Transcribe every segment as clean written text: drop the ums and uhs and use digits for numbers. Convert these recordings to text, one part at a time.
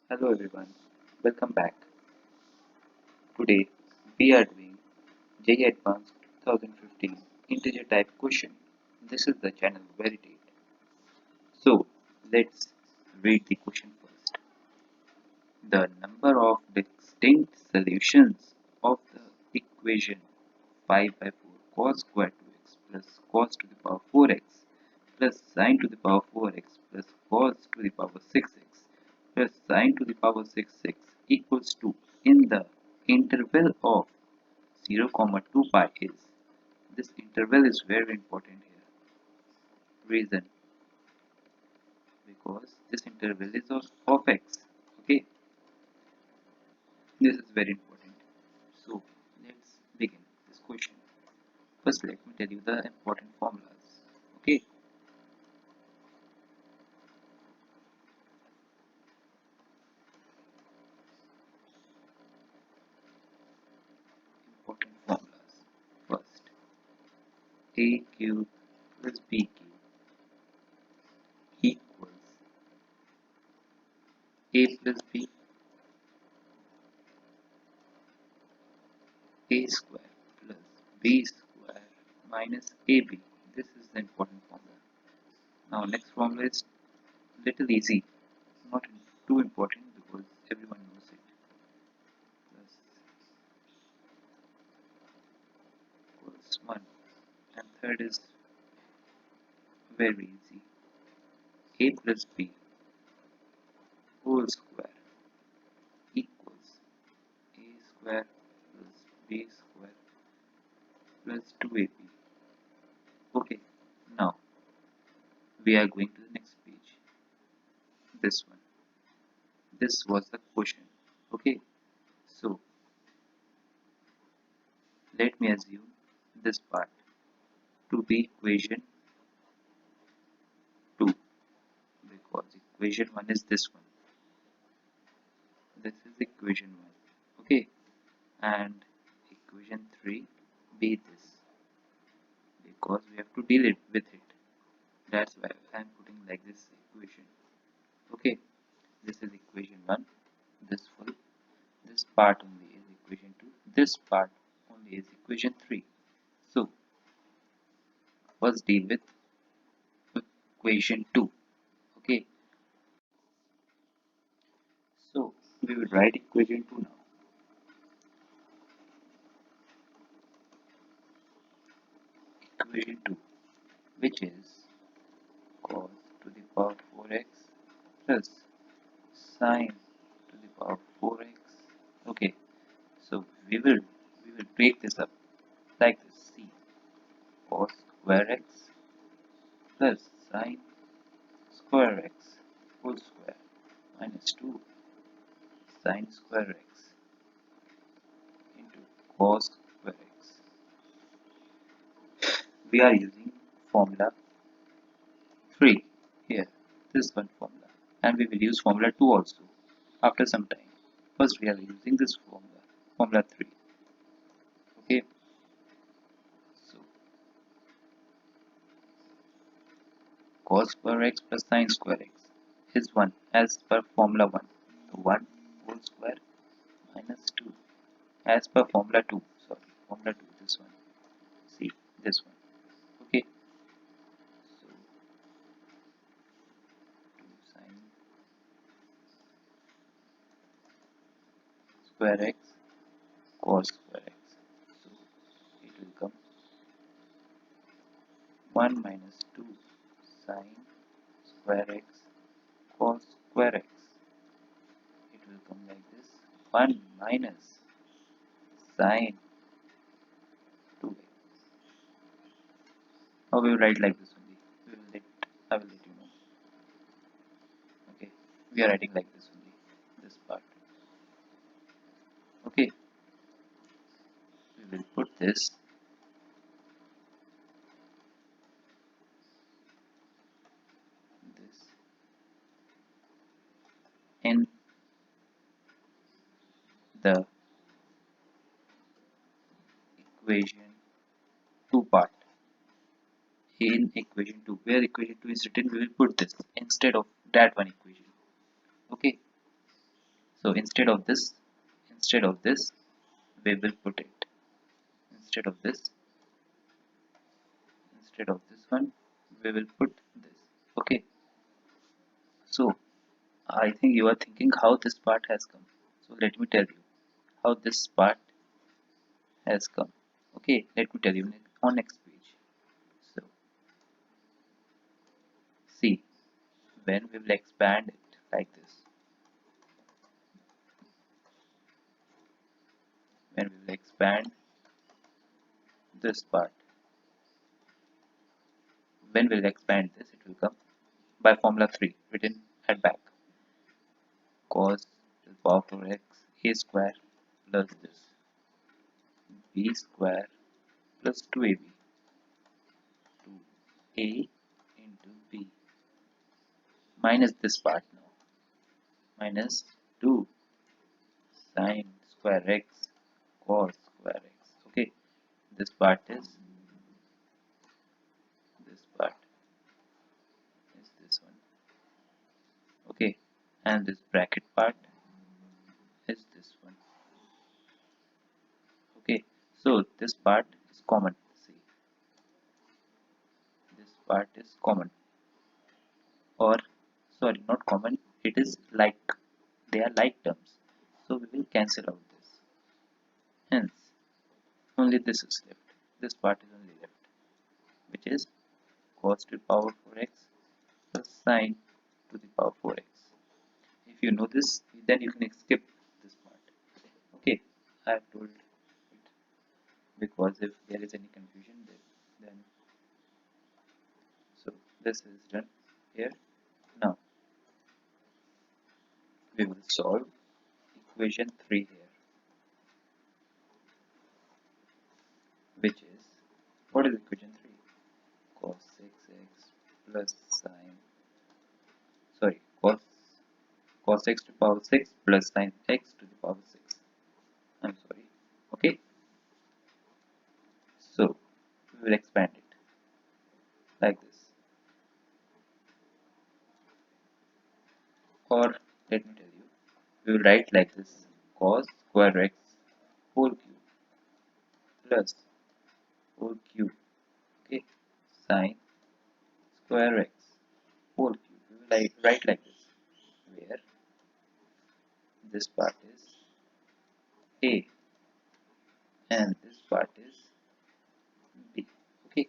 Hello everyone, welcome back. Today we are doing JEE Advance 2015 integer type question. This is the channel Varidate. So let's read the question first. The number of distinct solutions of the equation 5 by 4 cos square 2x plus cos to the power 4x plus sine to the power 4x plus cos to the power 6x plus sine to the power 6x equals to in the interval of 0, 2 pi is. This interval is very important here. Reason, because this interval is of x. Okay, this is very important. So let's begin this question. First, let me tell you the important formulas. Okay, important formulas. First, a cube plus b cube equals a plus b, a square plus b square minus ab. This is the important formula. Now next formula is little easy, not too important because everyone knows it. Plus equals 1, and third is very easy. A plus b whole square equals a square plus b square plus 2ab. Okay, now we are going to the next page. This one. This was the question. Okay, so let me assume this part to be equation 2, because equation 1 is this one. This is equation 1. Okay, and equation 3 be this, because we have to deal it with it. That's why I am putting like this equation. Okay, this is equation 1. This part only is equation 2. This part only is equation 3. So first deal with equation 2. Okay, so we will write equation 2 now. Equation 2, which is cos to the power 4x plus sine to the power 4x. Okay, so we will break this up like this. See, cos square x plus sine square x whole square minus 2 sine square x into cos square x. We are using formula 3 here, this one formula, and we will use formula 2 also after some time. First we are using this formula 3. Okay, so cos square x plus sine square x is 1 as per formula 1. So 1 whole square minus 2 as per formula 2. Sorry, formula 2, this one. See, this one. Okay, so 2 sine square x cos square x. So it will come 1 minus 2 sine square x cos square x. It will come like this, 1 minus sine 2x. Now we will write like this only. I will let you know. Okay, we are writing like this only, this part. Okay, we will put this in the equation 2 part. In equation 2, where equation 2 is written, we will put this instead of that one equation. Okay, So instead of this we will put it instead of this instead of this one we will put this. Okay, so I think you are thinking how this part has come. So let me tell you how this part has come. Okay, let me tell you on next page. So see, when we will expand it like this, when we will expand this part, when we will expand this, it will come by formula 3 written at back. Cos to the power of x a square plus this b square plus 2ab to a into b minus this part now minus 2 sine square x cos square x. Okay, this part is this one. Okay, and this bracket part is this one. Okay, so this part is common. See, this part is common, or sorry, not common, it is like, they are like terms, so we will cancel out this, hence only this is left. This part is only left, which is cos to the power 4x plus sine to the power 4x. If you know this, then you can skip this part. Okay, I have told it because if there is any confusion then so this is done here. Now we will solve equation 3 here, which is, what is equation 3? Cos 6x plus sine, sorry, cos x to the power 6 plus sine x to the power 6. I'm sorry. Okay, so we will expand it like this, or let me tell you, we will write like this: cos square x whole cube plus whole cube, okay, sine square x whole cube. We will write like this, where this part is a and this part is b. Okay,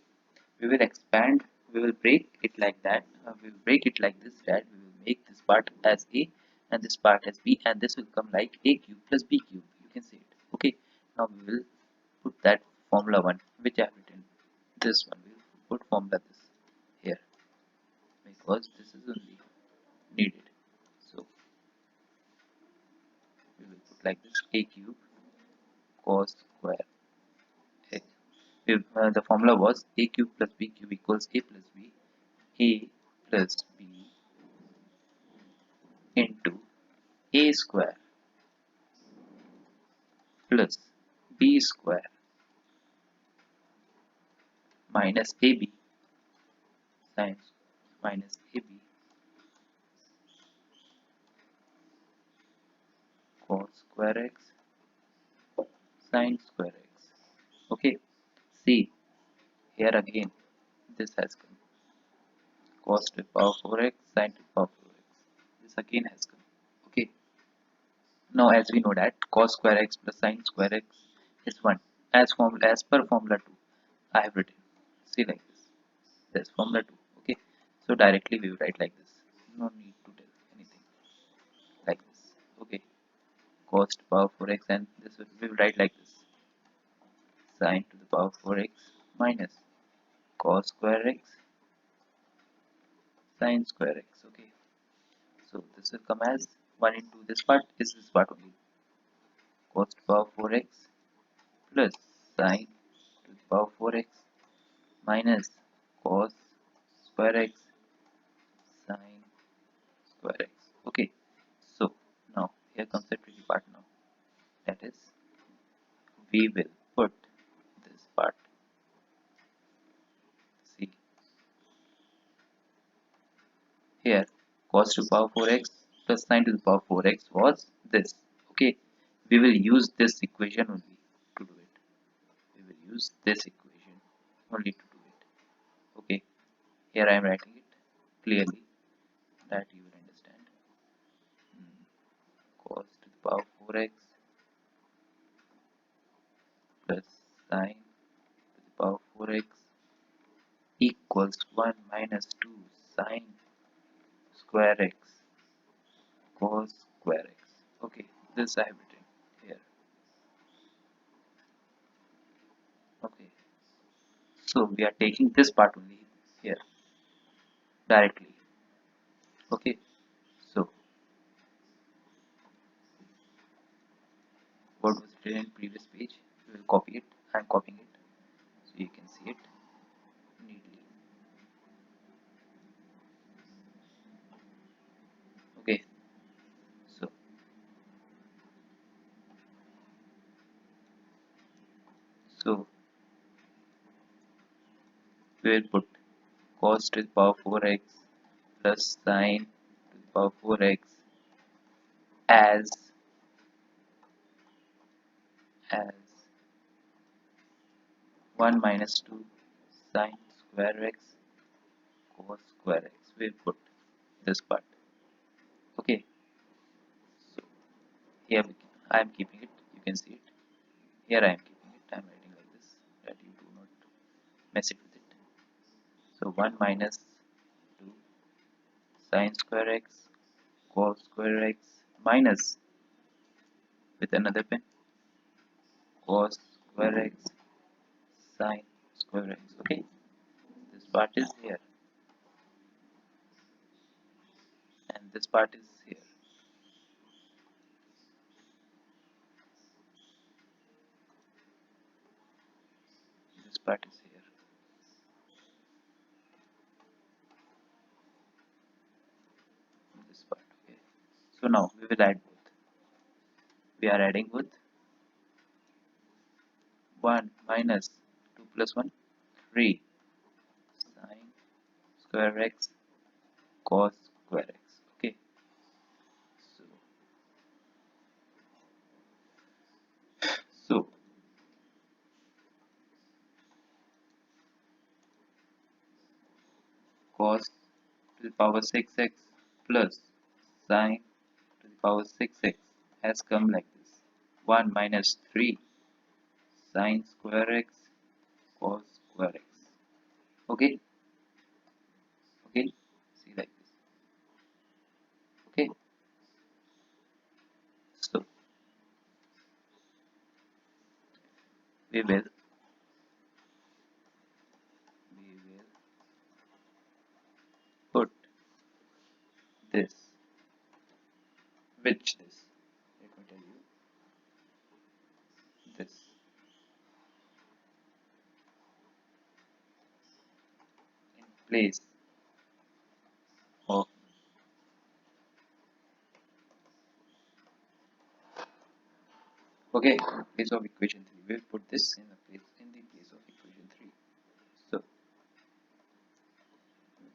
we will expand, we will break it like that, we will break it like this, that we will make this part as a and this part as b, and this will come like a cube plus b cube, you can see it. Okay, now we will put that formula 1 which I have written, this one we will put formula this here because this is only needed. So we will put like this: a cube cos square x. If, the formula was a cube plus b cube equals a plus b, a plus b into a square plus b square minus ab times minus ab cos square x sine square x. Okay, see, here again this has come, cos to the power 4x sine to the power 4x, this again has come. Okay, now as we know that cos square x plus sine square x is 1, as per formula 2 I have written. See, like this, there's formula 2. Okay, so directly we will write like this, no need to tell anything, like this. Okay, cos to the power 4x, and this we will write like this: sine to the power 4x minus cos square x sine square x. Okay, so this will come as 1 into this part is this part only, cos to the power 4x plus sine to the power 4x minus cos square x sine square x. Okay, so now here comes the tricky part now, that is we will put this part. See, here cos to the power 4x plus sine to the power 4x was this. Okay, we will use this equation only to do it. We will use this equation only to do it. Okay, here I am writing it clearly that you will understand. Cos to the power 4x plus sine to the power 4x equals 1 minus 2 sine square x cos square x. Okay, this I have written here. Okay, so we are taking this part only here directly. Okay, so what was written in previous page, we will copy it. I am copying it so you can see it neatly. Okay, so so we will put cos to the power 4x plus sine to the power 4x as 1 minus 2 sine square x cos square x. We will put this part. Okay, so here I am keeping it. You can see it. Here I am keeping it. I am writing like this that you do not mess it with it. So 1 minus 2 sine square x cos square x minus with another pen cos square x sine square x. Okay, this part is here and this part is here. This part is here. This part. Okay. So now we will add both. We are adding both. 1 minus 2 plus 1 3 sine square x cos square x. Okay. So so cos to the power 6x plus sine to the power 6x has come like this. 1 minus 3 sine square x cos square x. Okay, okay, see like this. Okay, so we will put this, which this, let me tell you, this in place of, okay, place of equation 3. We'll put this in the place of equation 3. So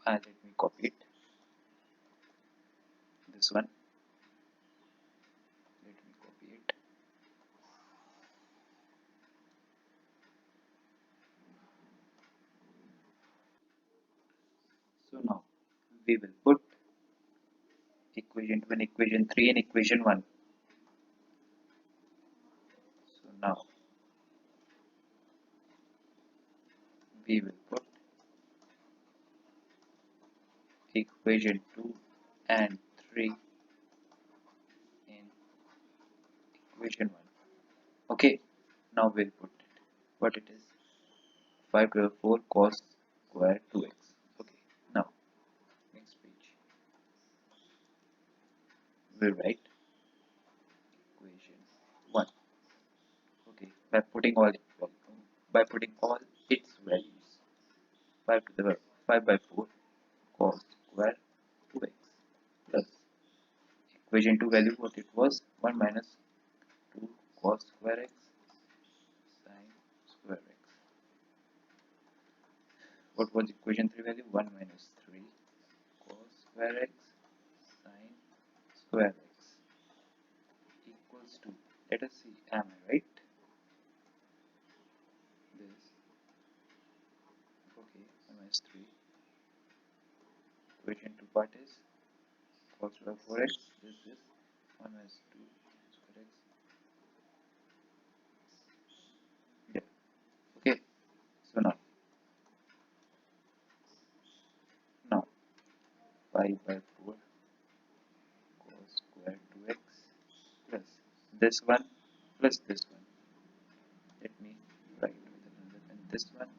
let me copy it. This one, let me copy it. So now we will put equation 2 and equation 3 and equation 1. So now we will put equation 2 and 3 in equation 1. Okay, now we'll put it. What it is? 5 to the 4 cos square 2x. Okay, now next page. We'll write equation 1. Okay, by putting all its values. 5 to the 5 by 4 cos square 2x plus equation 2 value what it was 1 minus 2 cos square x sine square x. What was equation 3 value? 1 minus 3 cos square x sine square x equals to, let us see, am I right? This, okay, minus 3. Equation 2 part is cos square 4x, this 1 minus 2 square x. Yeah, okay, so now 5 by 4 cos square 2x plus this one plus this one. Let me write with another pen. This one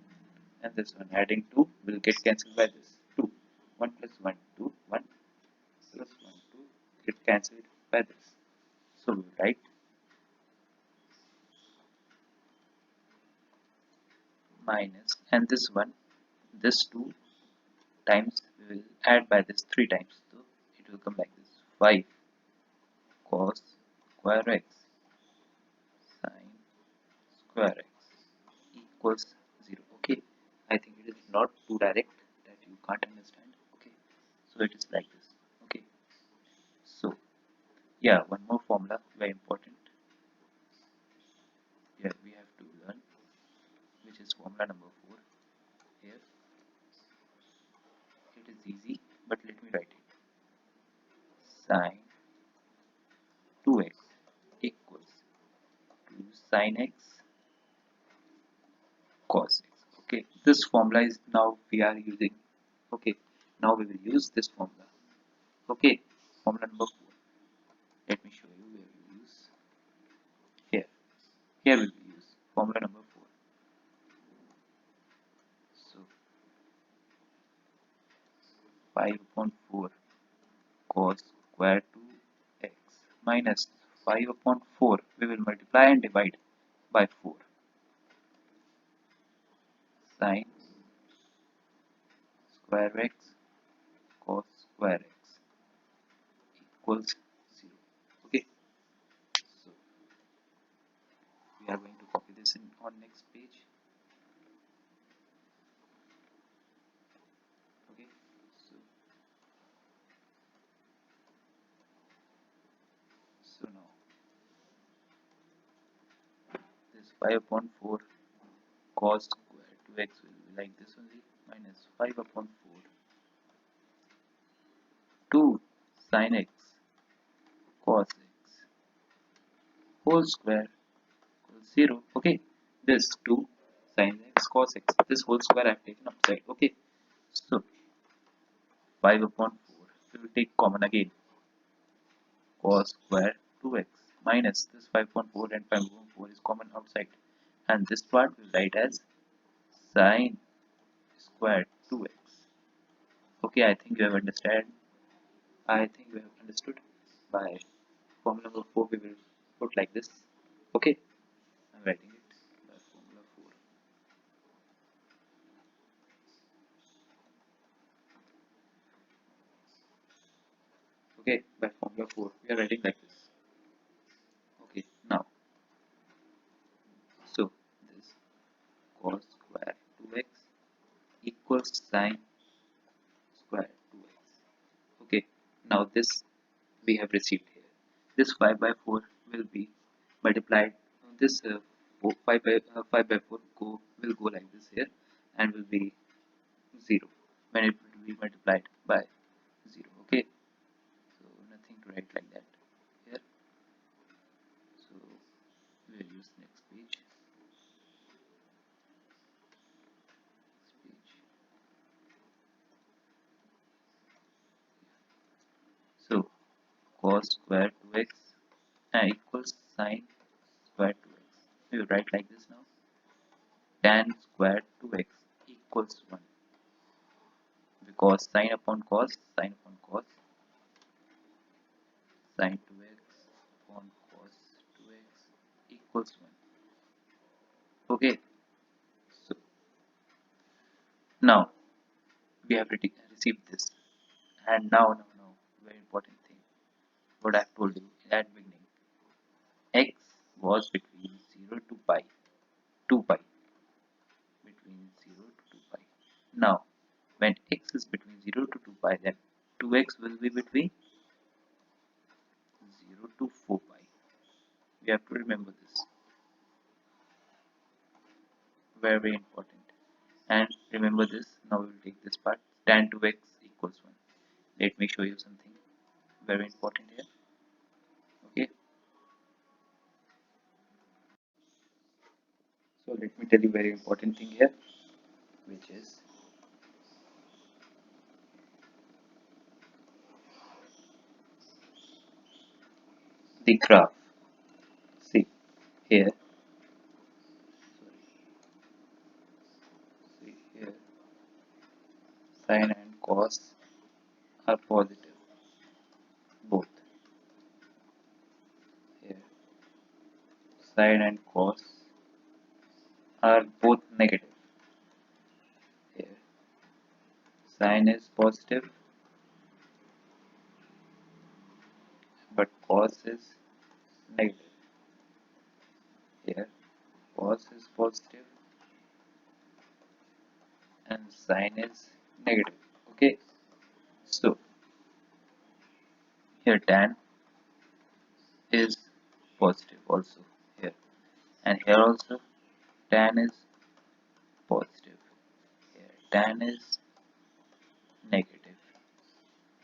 and this one. Adding 2 will get cancelled by this. 2. 1 plus 1, 2. 1 plus 1, 2. Get cancelled by this. So we write minus, and this one, this 2 times we will add by this 3 times. So it will come like this. 5 cos square x sin square x equals 0. Okay, I think it is not too direct that you can't understand. Okay, so it is like this. Okay, so yeah, one more formula, very important. Here we have to learn, which is formula number 4. Here it is easy, but let me write it. Sin 2x equals to sin x cos x. Okay, this formula is now we are using. Okay, now we will use this formula. Okay, formula number 4. Let me show you where we use. Here, here we will use formula number 4. So 5 upon 4 cos square 2x minus 5 upon 4. We will multiply and divide by 4. Sin square x cos square x equals 0. Okay, so we are going to copy this in on next page. Okay, so now this 5 upon 4 cos square 2x will be like this only, minus 5 upon 4 2 sin x cos x whole square equals 0. Okay, this 2 sin x cos x, this whole square I have taken upside. Okay, so 5 upon 4 we will take common again, cos square 2x minus this 5 upon 4 and 5 upon 4 is common outside, and this part we will write as sin square 2x. Okay, I think you have understood. I think you have understood. By formula number 4 we will put like this. Okay, I'm writing it by formula 4. Okay, by formula 4 we are writing like this. Okay, now so this cos square 2x equals sin square 2x. Okay, now this we have received here. This 5 by 4 will be multiplied. This 5 by 4 will go like this here, and will be 0 when it will be multiplied by 0. Okay, so nothing to write like that here. So we will use next page. So cos square 2x equals sin square 2x. We will write like this now. Tan square 2x equals 1, because sin upon cos sin 2x upon cos 2x equals 1. Okay, so now we have received this, and now very important thing what I have told you at beginning. X was between 0 to pi, 2 pi, between 0 to 2 pi. Now when x is between 0 to 2 pi, then 2x will be between 0 to 4 pi. We have to remember this. Very, very important. And remember this. Now we will take this part. Tan 2x equals 1. Let me show you something very important here. Okay. So let me tell you very important thing here, which is the graph. See here. See here. Sine and cos are positive. Both. Here. Sine and cos are both negative. Here. Sine is positive, but cos is negative. Here. Cos is positive and sine is negative. Okay. So here tan is positive also here, and here also tan is positive. Here tan is negative.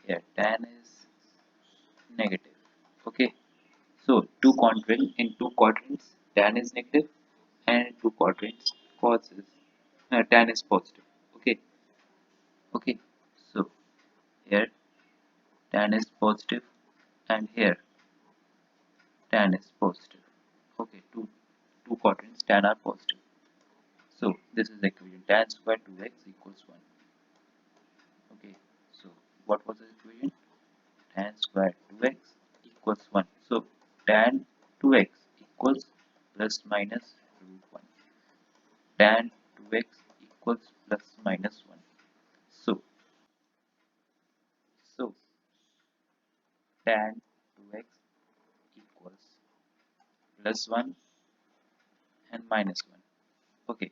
Here tan is negative. Okay. So two quadrants tan is negative, and in two quadrants cos is tan is positive. Okay. Okay. So here tan is positive, and here tan is positive. Okay. Two quadrants tan are positive. So this is the equation tan square 2x equals 1. Okay. So what was the equation? Tan square 2x equals 1. So tan 2x equals plus minus root 1. Tan 2x equals plus minus 1. So, so tan 2x equals plus 1 and minus 1. Okay.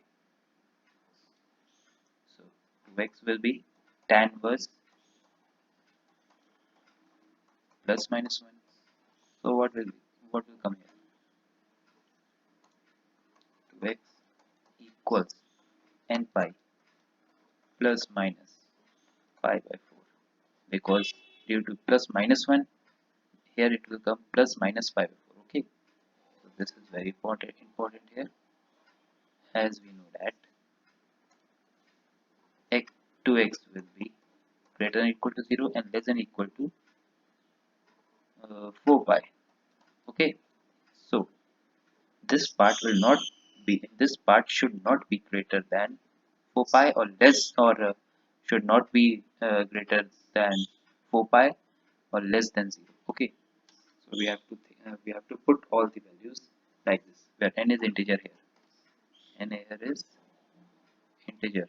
So 2x will be tan inverse plus minus 1. So what will come here? 2x equals n pi plus minus pi by 4, because due to plus minus 1 here it will come plus minus pi by 4. Okay, so this is very important here, as we know that x 2x will be greater than equal to 0 and less than equal to 4 pi. Okay, so this part should not be greater than 4 pi, or less, or should not be greater than 4 pi or less than 0. Okay, so we have to put all the values like this, where n is integer here. N here is integer.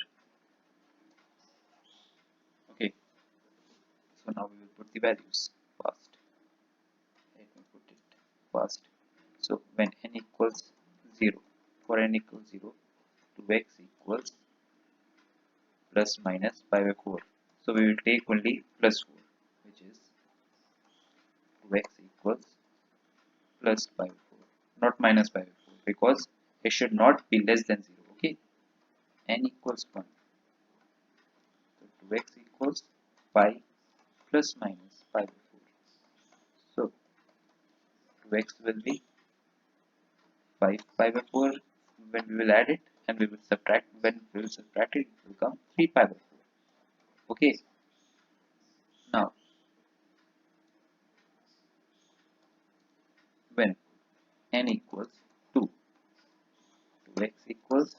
Okay, so now we will put the values first. Let me put it first. So when n equals 0, for n equals 0, 2x equals plus minus pi by 4. So we will take only plus 4, which is 2x equals plus pi by 4, not minus pi by 4, because it should not be less than 0. Okay, n equals 1. So 2x equals pi plus minus pi by 4. So 2x will be 5 pi by 4 when we will add it, and when we will subtract it, it will come 3 pi by 4. Okay, now when n equals 2, 2x equals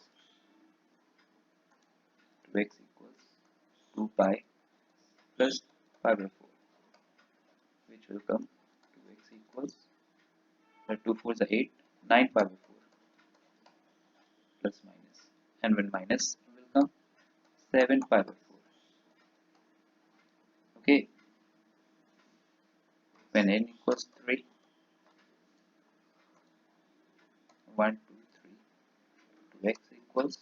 2 pi plus pi by 4, which will come 2x equals 2 4s are 8, 9 pi by 4 plus minus, and when minus will come 7 pi by 4. Okay, when n equals 3, 1 2 3, 2x equals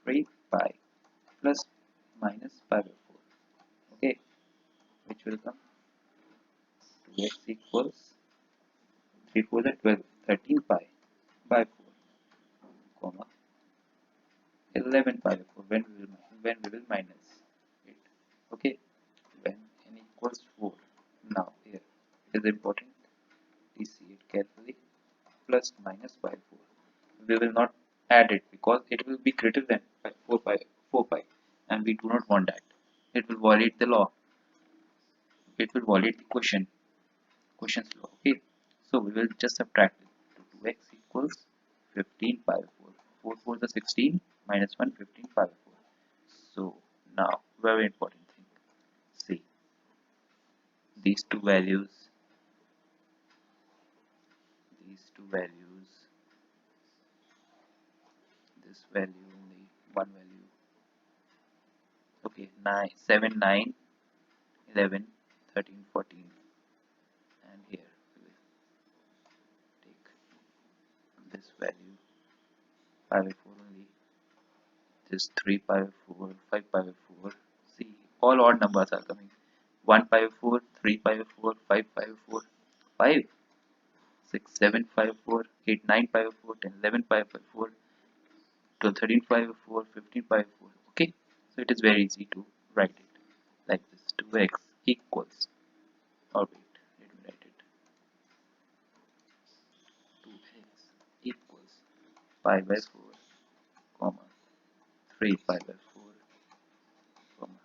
3 pi plus minus pi by 4. Okay, which will come 2x equals 3 4 the 12, 13 pi by 4, comma 11 pi by 4 when we will minus it. Okay, when n equals 4. Now here it is important to see it carefully. Plus minus by 4. We will not add it because it will be greater than 4 pi and we do not want that. It will violate the law. It will violate the question's law. Okay, so we will just subtract it. 2x equals 15 pi by 4. 4 4 the 16 minus 1 15 pi by 4. So now very important thing. See these two values. These two values. This value only one value. Okay, 9 7 9 11 13 14, and here we will take this value pi by 4 only. This 3 pi by 4 5 pi by 4. See, all odd numbers are coming. 1 pi by 4 3 pi by 4 5 pi by 4 5 6 7 pi by 4 8 9 pi by 4 10 11 pi by 4 to 13 pi by 4 15 pi by 4. Okay, so it is very easy to write it like this. 2x equals, or wait, let me write it. 2x equals pi by 4, comma 3 pi by 4, comma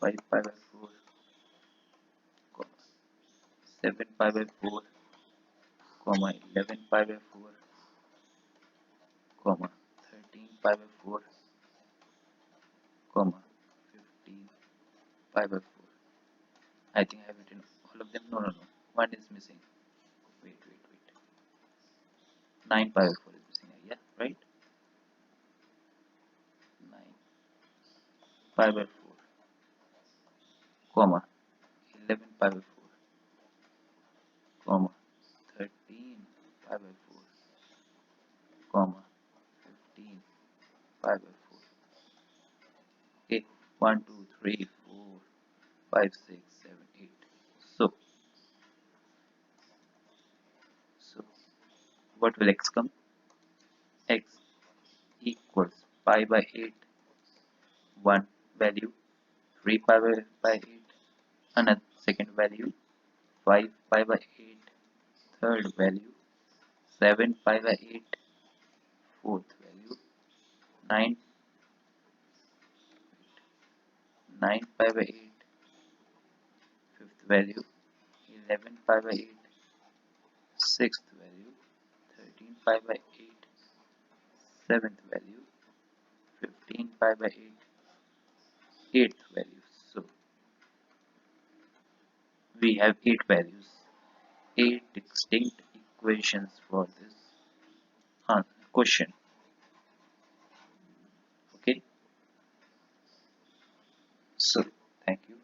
5 pi by 4, comma 7 pi by 4, comma 11 pi by 4, comma 13 pi by 4, comma 15 pi by 4. I think I have written all of them. No, no, no. One is missing. Wait, wait, wait. 9 pi by 4 is missing. Yeah, right? 9 pi by 4, comma 11 pi by 4, comma 13 pi by 4, comma 15 pi by 4. Okay, 1 2 3 4 5 6 7 8. So what will x come? X equals pi by 8, one value, 3 by 8, another second value, 5 pi by 8, third value, 7 pi by 8, fourth value, 9 9 pi by 8, fifth value, 11 pi by 8, sixth value, 13 pi by 8, seventh value, 15 pi by 8, eighth value. So we have 8 values, 8 distinct equations for this question. Okay, so thank you.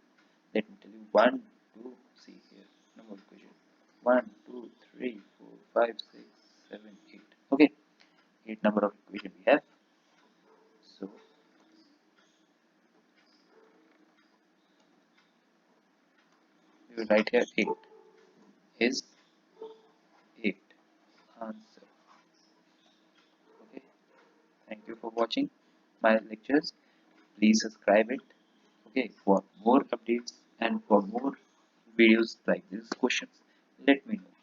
Let me tell you, 1 2, see here, number equation, 1 2 3 4 5 6 7 8. Okay, 8 number of equation we have. So we will write here 8 is 8 answer. Okay, thank you for watching my lectures. Please subscribe it. Okay, for more updates and for more videos like these questions, let me know.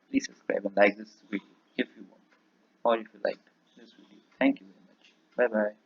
Please subscribe and like this video if you want, or if you liked this video. Thank you very much. Bye bye.